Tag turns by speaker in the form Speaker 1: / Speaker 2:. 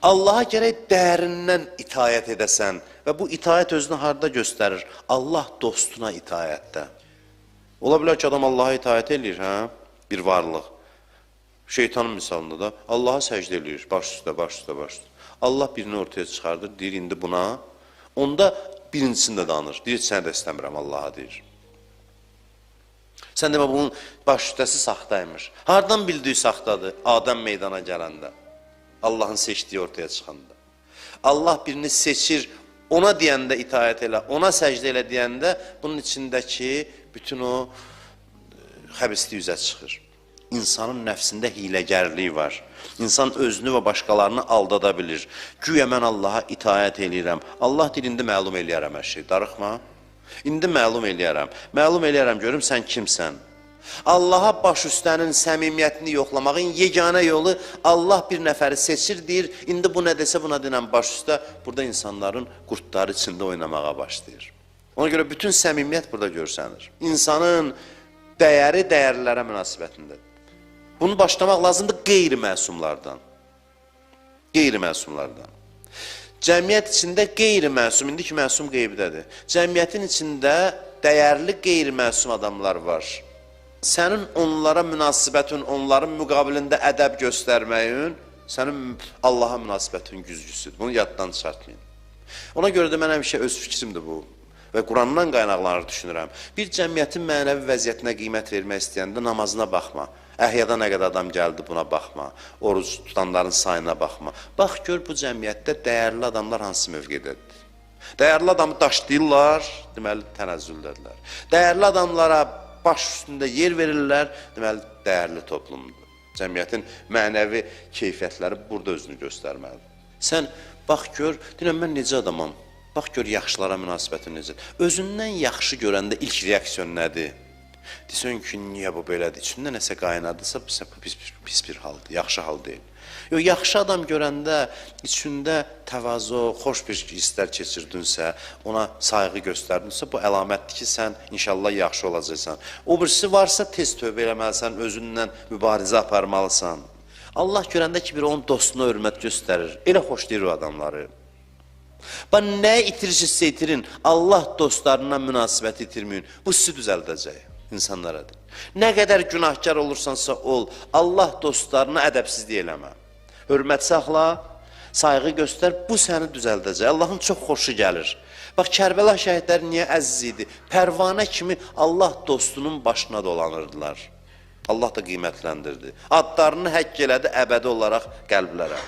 Speaker 1: Allaha gərək dərindən itayət edəsən və bu itayət özünü harda göstərir? Allah dostuna itayətdə. Ola bilər ki, adam Allaha itayət edir, hə? Bir varlıq. Şeytanın misalında da Allaha səcdə edir, baş üstə, baş üstə, baş üstə. Allah birini ortaya çıxardır, deyir, indi buna. Onda birincisini də danır, deyir, səni də istəmirəm, Allaha deyir. Sən demə, bunun baş üstəsi saxtaymış. Hardan bildiyi saxtadır? Adəm meydana gələndə. Allahın seçdiyi ortaya çıxanda. Allah birini seçir, ona deyəndə itayət elə, ona səcdə elə deyəndə, bunun içindəki bütün o xəbislik üzə çıxır. İnsanın nəfsində hiləgərliyi var. İnsan özünü və başqalarını aldada bilir. Güya mən Allaha itayət eləyirəm. Allah dilində məlum eləyərəm hər şey. Darıxma. İndi məlum eləyərəm. Məlum eləyərəm, görüm sən kimsən. Allaha baş üstənin səmimiyyətini yoxlamağın yeganə yolu Allah bir nəfəri seçir, deyir, indi bu nə desə buna denən baş üstə, burada insanların qurtları içində oynamağa başlayır. Ona görə bütün səmimiyyət burada görsənir. İnsanın dəyəri dəyərlərə münasibətindədir. Bunu başlamaq lazımdır qeyri-məsumlardan. Qeyri-məsumlardan. Cəmiyyət içində qeyri-məsum, indiki məsum qeybdədir. Cəmiyyətin içində dəyərli qeyri-məsum adamlar var. Sənin onlara münasibətin, onların müqabilində ədəb göstərməyin, sənin Allaha münasibətin güzgüsüdür. Bunu yaddan çıxartmayın. Ona görə də mən həmişə öz fikrimdir bu və Qurandan qaynaqlanır düşünürəm. Bir cəmiyyətin mənəvi vəziyyətinə qiymət vermək istəyəndə namazına baxma. Əhyada nə qədər adam gəldi buna baxma. Oruc tutanların sayına baxma. Bax, gör bu cəmiyyətdə dəyərli adamlar hansı mövqedədir. Dəyərli adamı daşlayırlar, deməli tənəzzüldədirlər. Dəyərli adamlara baş üstündə yer verirlər, deməli dəyərli toplumdur. Cəmiyyətin mənəvi keyfiyyətləri burada özünü göstərməlidir. Sən bax gör, deyirəm mən necə adamam? Bax gör yaxşılara münasibətin necədir? Özündən yaxşı görəndə ilk reaksiyon nədir? Desən ki, niyə bu belədir? İçində nəsə qaynadısa, pis bir haldır, yaxşı hal deyil. Yox, yaxşı adam görəndə içində təvazu, xoş bir hisslər keçirdinsə, ona sayğı göstərdinsə, bu əlamətdir ki, sən inşallah yaxşı olacaqsan. O birisi varsa tez tövbə eləməlisən, özünlə mübarizə aparmalısan. Allah görəndə ki, bir onun dostuna hörmət göstərir, elə xoşlayır o adamları. Bax, nəyə itirirsinizsə itirin, Allah dostlarına münasibət itirməyin, bu sizi düzəldəcək. İnsanlaradır. Nə qədər günahkar olursansa ol, Allah dostlarına ədəbsizlik eləmə. Hörmət saxla, sayğı göstər, bu səni düzəldəcək. Allahın çox xoşu gəlir. Bax, Kərbəla şəhidləri niyə əziz idi? Pərvanə kimi Allah dostunun başına dolanırdılar. Allah da qiymətləndirdi. Adlarını həkk elədi əbədi olaraq qəlblərə.